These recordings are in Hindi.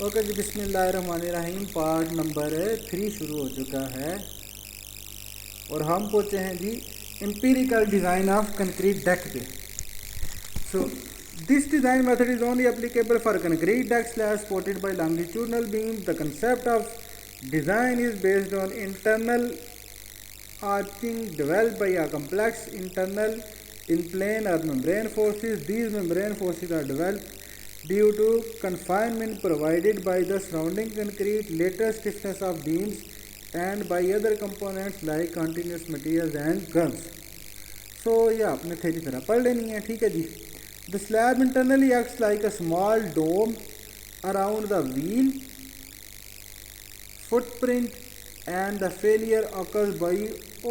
ओके जी, बिस्मिल्लाहिर्रहमानिर्रहीम। पार्ट नंबर 3 शुरू हो चुका है और हम पहुँचे हैं जी empirical design of concrete deck पे। So this design method is only applicable for concrete deck slab supported by longitudinal beam. The concept of design is based on internal arching developed by a complex internal in-plane or membrane forces. These membrane forces are developed due to confinement provided by the surrounding concrete, later stiffness of beams, and by other components like continuous materials and guns. So ये आपने थेरी तरह पढ़ लेनी है, ठीक है जी। The slab internally acts like a small dome around the wheel footprint, and the failure occurs by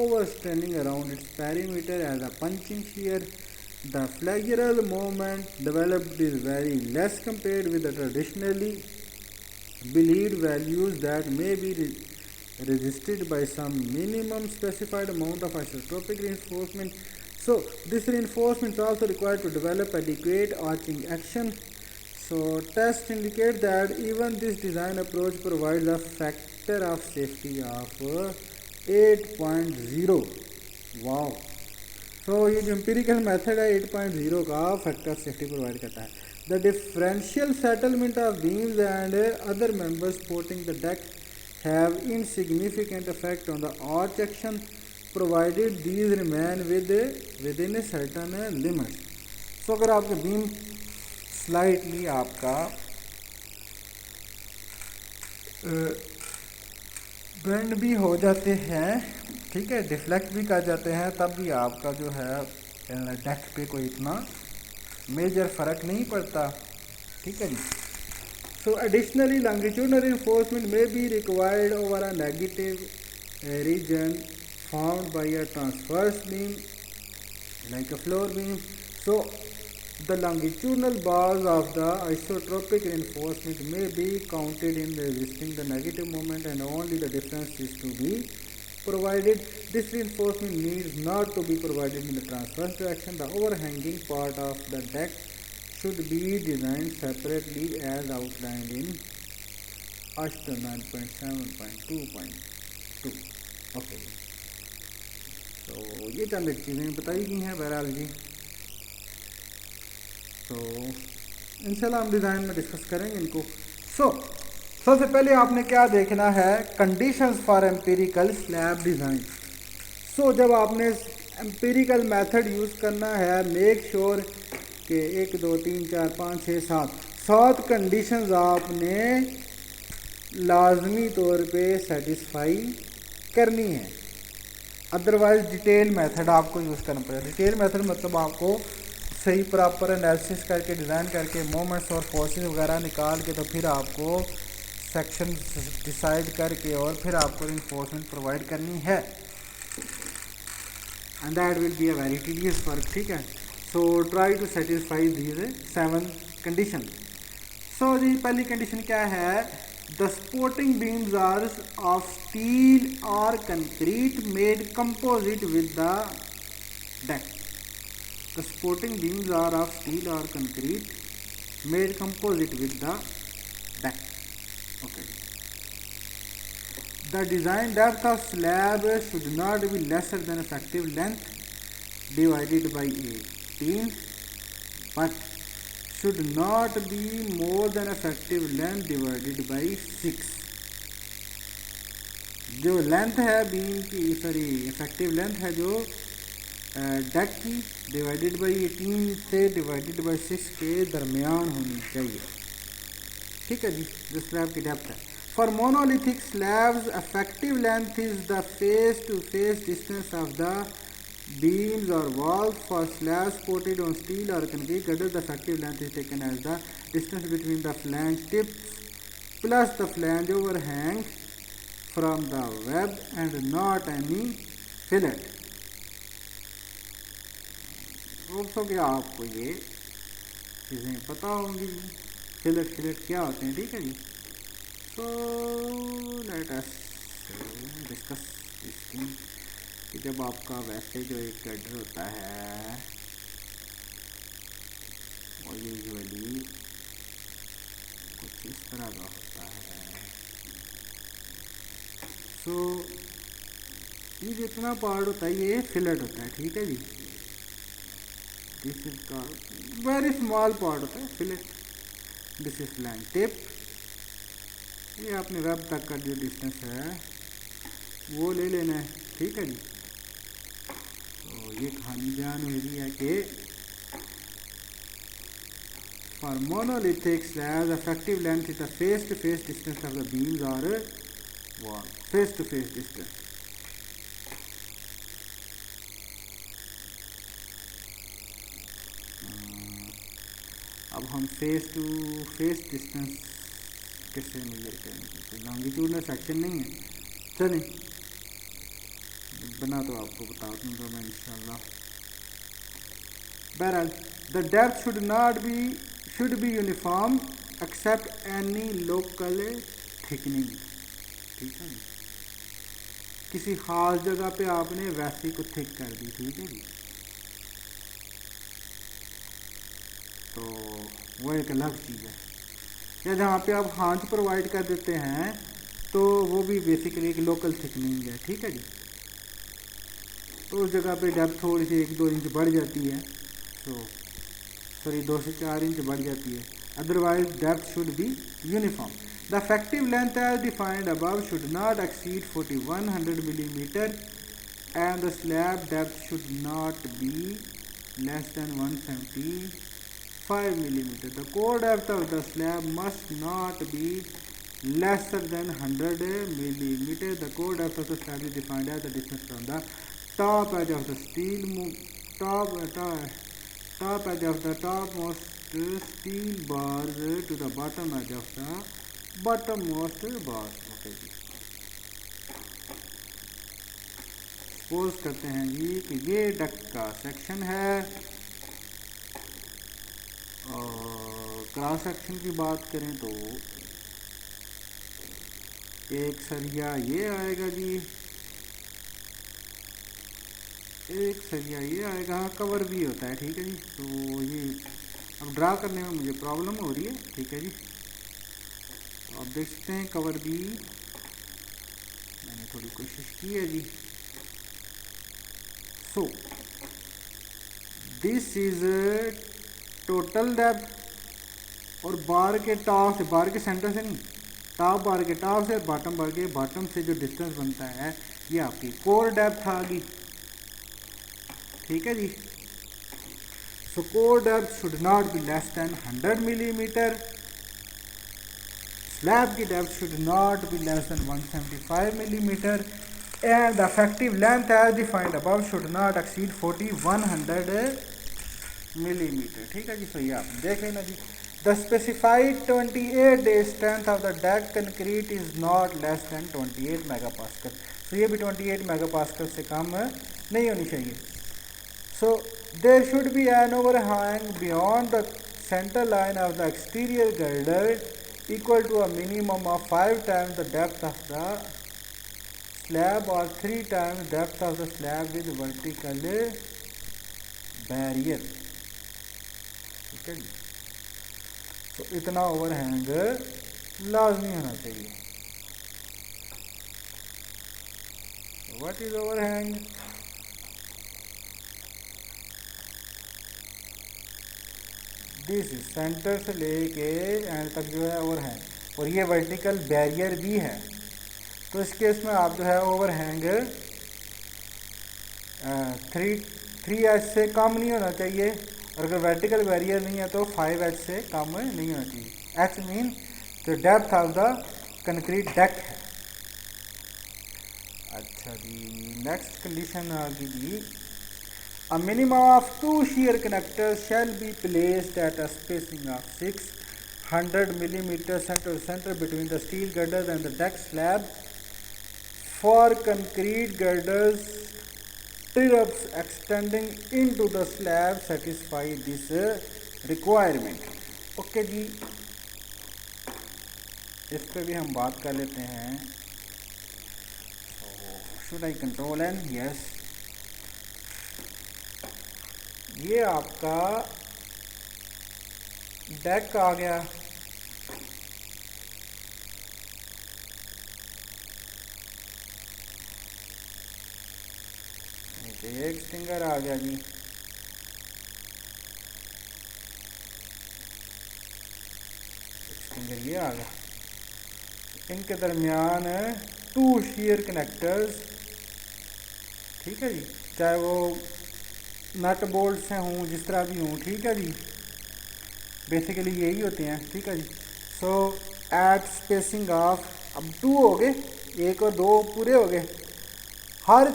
overstraining around its perimeter as a punching shear. The flexural moment developed is very less compared with the traditionally believed values that may be resisted by some minimum specified amount of isotropic reinforcement. So this reinforcement is also required to develop adequate arching action. So tests indicate that even this design approach provides a factor of safety of 8.0. Wow. तो ये जो एम्पिरिकल मेथड है 8.0 का फैक्टर ऑफ सेफ्टी प्रोवाइड करता है। The differential settlement of beams and other members supporting the deck have insignificant effect on the arch action provided these remain within a certain limit. So अगर आपके बीम स्लाइटली आपका बेंड भी हो जाते हैं, ठीक है, डिफ्लेक्ट भी कर जाते हैं, तब भी आपका जो है डेक पे कोई इतना मेजर फ़र्क नहीं पड़ता, ठीक है जी। सो एडिशनली लॉन्गिट्यूडनल रिइंफोर्समेंट में be required over a negative reason found by a transverse beam like a floor beam. So the longitudinal bars of the isotropic reinforcement may be counted in resisting the negative moment, and only the difference is to be provided. This reinforcement needs not to be provided in the transverse direction. The overhanging part of the deck should be designed separately as outlined in ASHTO 9.7.2.2. Okay. तो ये चंद एक चीज़ें बताई गई हैं बहरहाल जी। तो इंशाल्लाह हम डिज़ाइन में डिस्कस करेंगे इनको। सबसे पहले आपने क्या देखना है, conditions for empirical slab design. जब आपने एम्पिरिकल मेथड यूज़ करना है, मेक श्योर कि 1 2 3 4 5 6 7 कंडीशंस आपने लाजमी तौर पे सेटिस्फाई करनी है, अदरवाइज डिटेल मेथड आपको यूज़ करना पड़ेगा। डिटेल मेथड मतलब आपको सही प्रॉपर एनालिसिस करके डिज़ाइन करके मोमेंट्स और फोर्सेस वगैरह निकाल के तो फिर आपको सेक्शन डिसाइड करके और फिर आपको रिइंफोर्समेंट प्रोवाइड करनी है, and that will be a very tedious work, ठीक है। So try to satisfy these 7 condition. So जी पहली कंडीशन क्या है, the supporting beams are of steel or concrete made composite with the deck. The supporting beams are of steel or concrete made composite with the deck. Okay. The design depth of slab should not be lesser than effective length divided by 18, but should not be more than effective length divided by 6. जो लेंथ है बीम की, सॉरी इफेक्टिव लेंथ है जो डेक की, डिवाइडेड बाई 18 से डिवाइडेड बाई 6 के दरमियान होनी चाहिए, ठीक है जी, जो स्लैब की डेप्थ है। For monolithic slabs effective length is the face to face distance of the beams or walls. For slabs supported on steel or concrete girders, the effective length is taken as the distance between the flange tips plus the flange overhang from the web and not any fillet. दोस्तों क्या आपको ये चीज़ें पता होंगी, फिलेट क्या होते हैं, ठीक है जी। So let us discuss this thing कि जब आपका वैसे जो एक गर्डर होता है वो यूजुअली कुछ इस तरह का होता है। सो ये जितना पार्ट होता है ये फिलेट होता है, ठीक है जी। दिस इज का वेरी स्मॉल पार्ट होता है fillet. This is land tip. ये अपने वेब तक का जो डिस्टेंस है वो ले लेना है, ठीक है जी। तो ये कहानी बयान हुई है कि for monolithic slabs effective length is the face to face distance of the beams or wall, face to face distance। अब हम फेस टू फेस डिस्टेंस कैसे मेजर करेंगे? तो लॉन्गिट्यूडनल सेक्शन नहीं है, चलें बना तो आपको बता दूंगा मैं इंशाल्लाह। बहरहाल the depth should be uniform except any local thickening, ठीक है जी। किसी खास जगह पे आपने वैसे को थिक कर दी, ठीक है जी, तो वो एक अलग चीज़ है। या जहाँ पे आप हाथ प्रोवाइड कर देते हैं तो वो भी बेसिकली एक लोकल थिकनिंग है, ठीक है जी। तो उस जगह पे डेप्थ थोड़ी सी 1-2 इंच बढ़ जाती है, तो सॉरी 2 से 4 इंच बढ़ जाती है। Otherwise depth should be uniform. The effective length as defined above should not exceed 4100 millimetre and the slab depth should not be less than 175 millimeter. The core depth of the slab must not be lesser than 100 millimeter. The core depth of the slab is defined as the distance from the top edge of the top edge of the topmost steel bars to the bottom edge of the bottommost bars। Okay जी, सपोज करते हैं जी कि ये डक्ट का सेक्शन है और क्रॉस सेक्शन की बात करें तो एक सरिया ये आएगा जी, एक सरिया ये आएगा, कवर भी होता है, ठीक है जी। तो ये अब ड्रा करने में मुझे प्रॉब्लम हो रही है, ठीक है जी। तो आप देख सकते हैं कवर भी मैंने थोड़ी कोशिश की है जी। So this is total depth, और बार के टॉप से, बार के सेंटर से नहीं, टॉप बार के टॉप से बॉटम बार के बॉटम से जो डिस्टेंस बनता है ये आपकी कोर डेप्थ आ गई, ठीक है जी। So core depth should not be less than 100 millimetre. Slab की depth should not be less than 175 millimeter and the effective length as defined above should not exceed 4100 millimeter, ठीक है जी। सो ये आप देख लेना जी। The specified 28 day strength of the deck concrete is not less than 28 megapascal। so ये भी 28 megapascal से कम नहीं होनी चाहिए। So there should be an overhang beyond the center line of the exterior girder equal to a minimum of 5 times the depth of the slab or 3 times depth of the slab with vertical barrier, ठीक है जी। तो इतना ओवरहैंग लाजमी होना चाहिए। What is overhang? This centre से लेके एंड तक जो है ओवरहैंग, और ये वर्टिकल बैरियर भी है। तो इस केस में आप जो है ओवरहैंग 3H से कम नहीं होना चाहिए, और अगर वर्टिकल बैरियर नहीं है तो 5H से कम नहीं होना चाहिए। H mean the depth of the concrete deck है। अच्छा जी, नेक्स्ट कंडीशन आ गई जी, a minimum of 2 shear connectors shall be placed at a spacing of 600 millimeter center between the steel girders and the deck slab. For concrete girders, stirrups extending into the slab satisfy this requirement। Okay जी, इस पे भी हम बात कर लेते हैं। Should I control N? Yes। ये आपका डेक आ गया, एक स्टिंगर आ गया जी, स्टिंगर ये आ गया। इनके दरमियान 2 शीयर कनेक्टर्स, ठीक है जी, चाहे वो नट बोल्ट से हों, जिस तरह भी हों, ठीक है जी, बेसिकली यही होते हैं, ठीक है जी। सो एट स्पेसिंग ऑफ, अब 2 हो गए, 1 और 2 पूरे हो गए, हर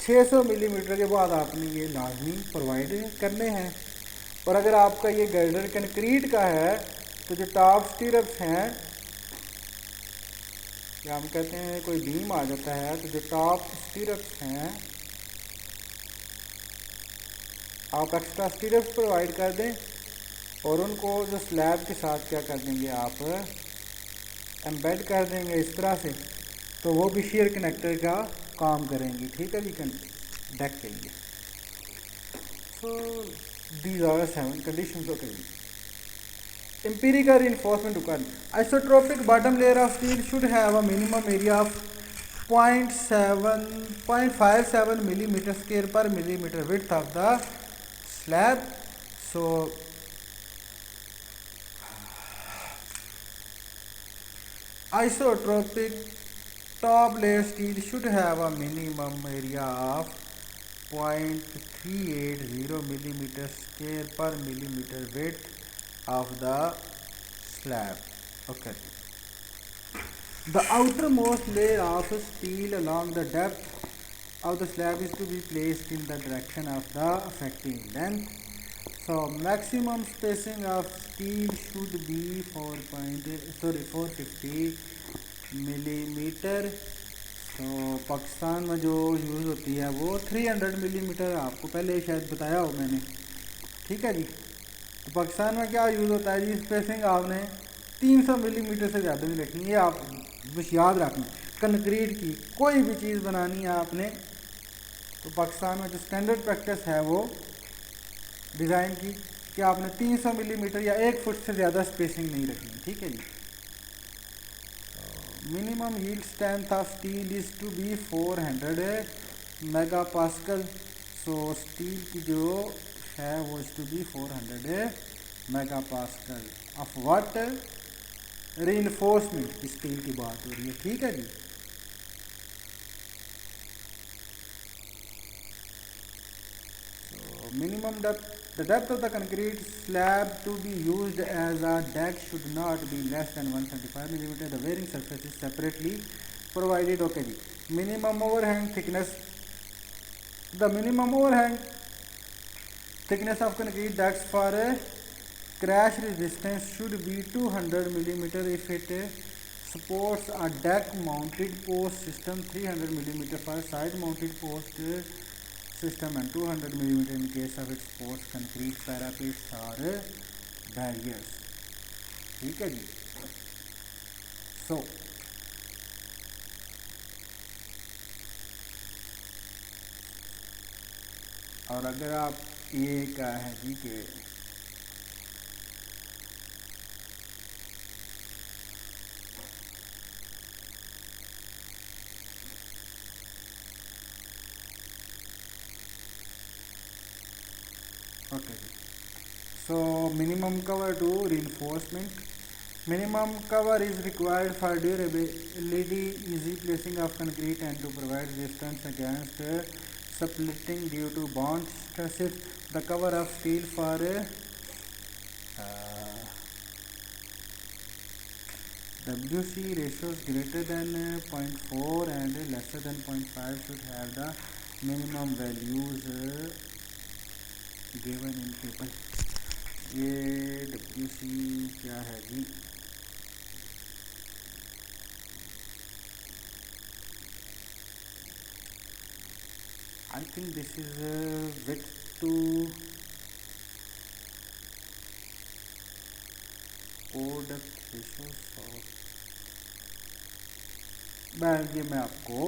600 मिलीमीटर के बाद आपने ये लाजमी प्रोवाइड करने हैं। और अगर आपका ये गर्डर कंक्रीट का है तो जो टॉप स्टीरप्स हैं, या हम कहते हैं कोई बीम आ जाता है, तो जो टॉप स्टीरप्स हैं आप एक्स्ट्रा स्टीरप्स प्रोवाइड कर दें और उनको जो स्लैब के साथ क्या कर देंगे, आप एम्बेड कर देंगे इस तरह से, तो वो भी शेयर कनेक्टर का काम करेंगी, ठीक है जी, डेक के लिए। So these are 7 conditions of empirical reinforcement required. Isotropic bottom layer of steel should have a minimum area of 0.57 millimeter square per millimeter width of the slab. So isotropic top layer steel should have a minimum area of 0.380 millimeter square per millimeter width of the slab. Okay. The outermost layer of steel along the depth of the slab is to be placed in the direction of the affecting length. So maximum spacing of steel should be 450 millimeter. तो पाकिस्तान में जो यूज़ होती है वो 300 मिलीमीटर, आपको पहले शायद बताया हो मैंने, ठीक है जी। तो पाकिस्तान में क्या यूज़ होता है जी, स्पेसिंग आपने 300 मिलीमीटर से ज़्यादा नहीं रखनी है, आप बस याद रखना। कंक्रीट की कोई भी चीज़ बनानी है आपने, तो पाकिस्तान में जो स्टैंडर्ड प्रैक्टिस है वो डिज़ाइन की कि आपने 300 मिलीमीटर या 1 फुट से ज़्यादा स्पेसिंग नहीं रखनी, ठीक है जी। Minimum yield strength of steel is to be 400 megapascal. So steel की जो है वो is to be 400 megapascal of what, reinforcement की स्टील की बात हो रही है, ठीक है जी। So minimum depth, the depth of the concrete slab to be used as a deck should not be less than 175 millimeter. The bearing surface is separately provided. Okay ji, minimum overhang thickness, the minimum overhang thickness of concrete decks for crash resistance should be 200 millimeter if it supports a deck mounted post system, 300 millimeter for side mounted post system and 200 millimeter in case of it supports concrete parapets or barriers, ठीक है जी। So और अगर आप ये कहा है जी कि okay, so minimum cover to reinforcement. Minimum cover is required for durability, easy placing of concrete and to provide resistance against splitting due to bond stresses. The cover of steel for WC ratios greater than 0.4 and lesser than 0.5 should have the minimum values given in table. ये WC क्या है जी, I think this is width to core depth ratios of, ये मैं आपको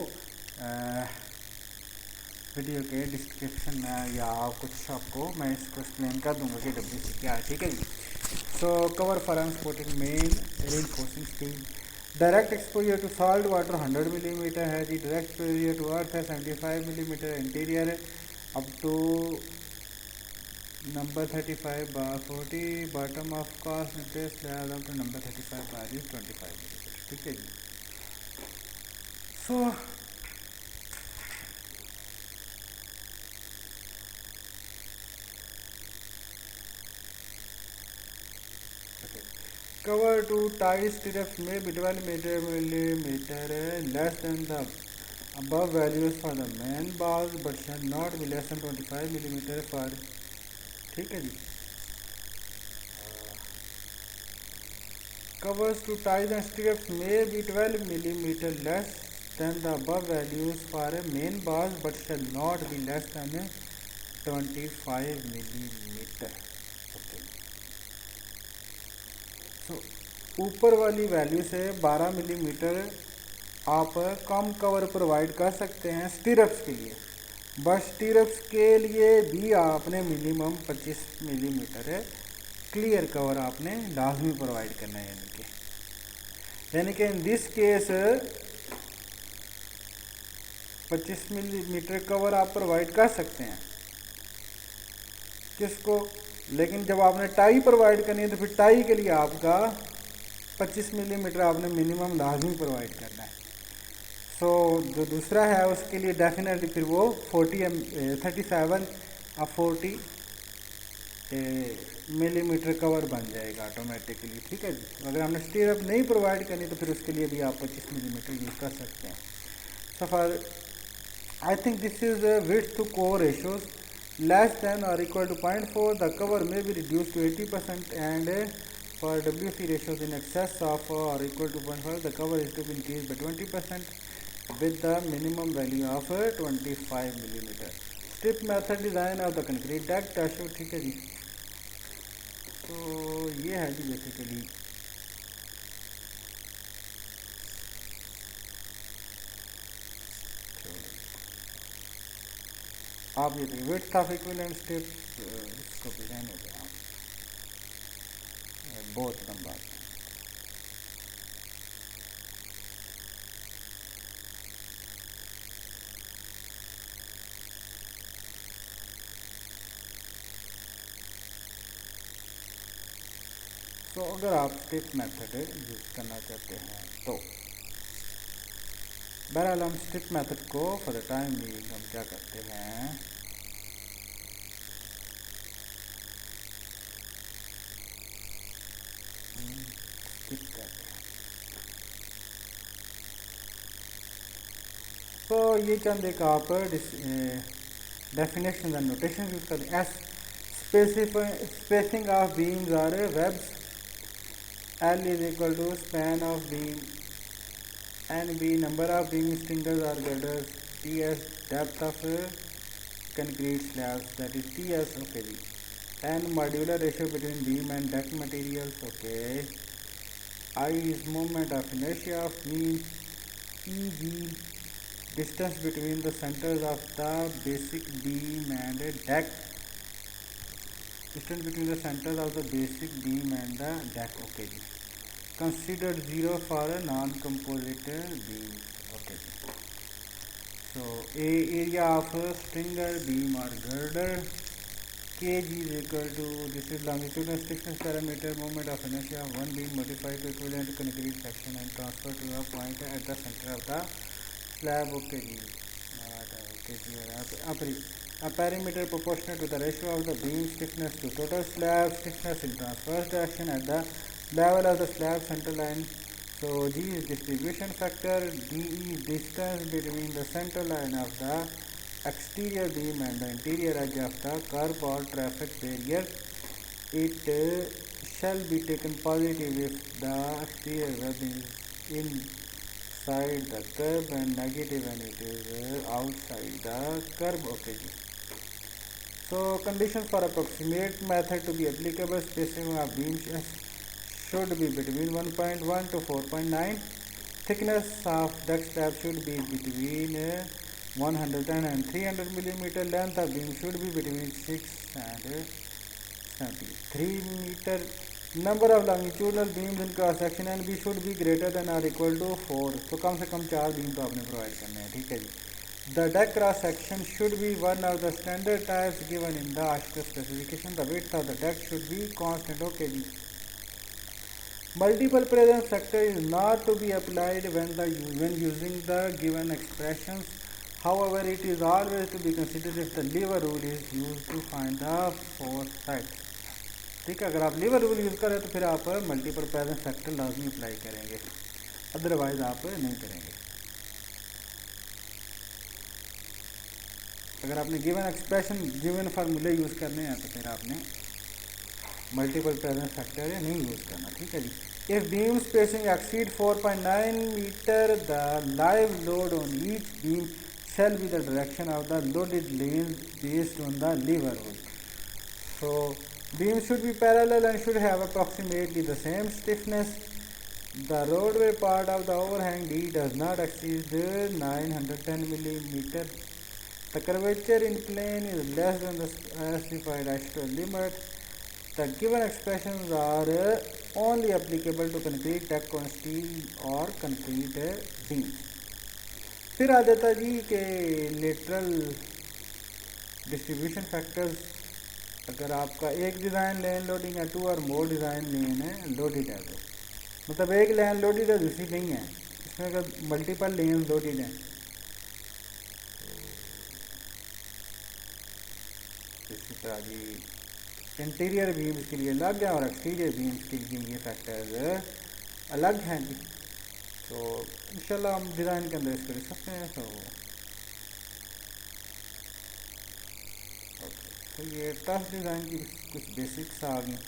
वीडियो के डिस्क्रिप्शन में या कुछ आपको मैं इसको एक्सप्लेन कर दूंगा कि WC क्या है, ठीक है जी। So cover for unsupported main reinforcing steel. Direct exposure to salt water 100 millimetre है जी। डायरेक्ट एक्सपोजर टू अर्थ है 75 millimetre. Interior up to number 35 bar 40। Bottom of cast slab up to number 35 bar 25 millimetre. ठीक है जी। सो cover to tie stirrups may be 12 millimeter less than the above values for the main bars but shall not be less than 25 millimeter for। ठीक है जी। covers to tie the stirrups may be 12 millimeter less than the above values for main bars but shall not be less than 25 millimeter। so, ऊपर वाली वैल्यू से 12 मिलीमीटर आप कम कवर प्रोवाइड कर सकते हैं स्टीरप्स के लिए। बस स्टीरप्स के लिए भी आपने मिनिमम 25 मिलीमीटर क्लियर कवर आपने लाजमी प्रोवाइड करना है। यानी कि in this case 25 millimetre cover आप प्रोवाइड कर सकते हैं किसको, लेकिन जब आपने टाई प्रोवाइड करनी है तो फिर टाई के लिए आपका 25 मिलीमीटर आपने मिनिमम लाजमी प्रोवाइड करना है। सो जो दूसरा है उसके लिए डेफिनेटली फिर वो 37 या 40 मिलीमीटर कवर बन जाएगा ऑटोमेटिकली। ठीक है जी। अगर हमने स्टीरअप नहीं प्रोवाइड करनी तो फिर उसके लिए भी आप 25 मिलीमीटर यूज़ कर सकते हैं। So for I think this is width to core ratios less than or equal to 0.4 the cover may be reduced to 80% and for WC ratios in excess of or equal to 0.5 the cover is to be increased by 20% with the minimum value of 25 millimeter। strip method design of the concrete deck टाशो। ठीक है जी। तो ये है जी बेसिकली आप ये देखिए विड्थ ऑफ इक्विवेलेंट स्ट्रिप इसको भी रहने दें आप बहुत लंबा। तो अगर आप स्ट्रिप मेथड यूज़ करना चाहते हैं तो बहरहाल हम स्ट्रिप मेथड को फॉर द टाइम बीइंग हम क्या करते हैं स्किप करते हैं। तो ये चंद एक आप डेफिनेशन एंड नोटेशन यूज करते हैं। Spacing of beams or webs L is equal to span of beam and B number of beam stringers or girders, T as depth of concrete slabs that is TS। okay जी। and modular ratio between beam and deck materials। okay। I is moment of inertia of beam। EG distance between the centers of the basic beam and deck, distance between the centers of the basic beam and the deck। okay जी। considered 0 for a non-composite beam। okay जी। so area of a stringer beam or girder kg is equal to this is longitudinal stiffness parameter moment of inertia of one beam modified to equivalent concrete section and transferred to a point at the center of the slab। okay जी। okay जी। a perimeter proportional to the ratio of the beam stiffness to total slab stiffness in transverse direction at the level of the slab center line। so G is distribution factor, D is distance between the center line of the exterior beam and the interior edge of the curb or traffic barrier। it shall be taken positive if the exterior web is inside the curb and negative when it is outside the curb। okay जी। so conditions for approximate method to be applicable spacing of beam should be between 1.1 to 4.9 thickness of deck slab should be between 110 and 300 millimeter length of beam should be between 6 and 73 meter number of longitudinal beams in cross section and B should be greater than or equal to 4, तो कम से कम 4 बीम तो आपने प्रोवाइड करने हैं, ठीक है जी। The deck cross section should be one of the standard types given in the आस्कर specification, the width of the deck should be constant, okay जी। Multiple presence factor is not to be applied when using the given expressions. However, it is always to be considered if the lever rule is used to find the fourth side. ठीक है, अगर आप लीवर रूल यूज़ करें तो फिर आप मल्टीपल प्रेजेंस फैक्टर लाजमी अप्लाई करेंगे, अदरवाइज आप नहीं करेंगे। अगर आपने गिवन एक्सप्रेशन गिवन फार्मूले यूज़ करने हैं तो फिर आपने मल्टीपल प्रेजेंस फैक्टर नहीं यूज़ करना, ठीक है जी। If beam spacing exceed 4.9 metre the live load on each beam shall be the direction of the loaded lanes based on the lever rule. So beams should be parallel and should have approximately the same stiffness. The roadway part of the overhang D does not exceed 910 millimeter. The curvature in plane is less than the specified actual limit. The given expressions are only applicable to concrete deck on steel or concrete beams. फिर आ जाता जी कि लेटरल डिस्ट्रीब्यूशन फैक्टर्स। अगर आपका एक डिज़ाइन लेन लोडिंग है, 2 और मोर डिज़ाइन लेन है लोडेड है, तो मतलब एक लेन लोडेड है दूसरी नहीं है, इसमें अगर मल्टीपल लेन लोडेड हैं इसी तरह जी इंटीरियर बीम्स के लिए अलग है और एक्सटीरियर बीम्स के लिए ये फैक्टर्स अलग हैं जी। तो इंशाल्लाह हम डिज़ाइन के अंदर इसको लिख सकते हैं। तो ये टफ डिज़ाइन की कुछ बेसिक्स आ गई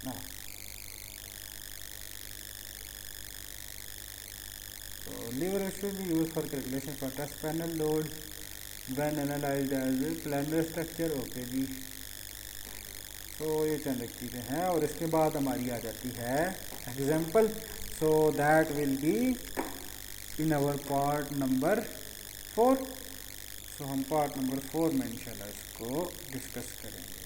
ना। तो lever should be use for calculation for test panel load when analysed as planar structure, okay जी। तो ये चंद चीज़ें हैं और इसके बाद हमारी आ जाती है example. So that will be in our part number 4। सो हम पार्ट नंबर 4 में इंशाल्लाह इसको डिस्कस करेंगे।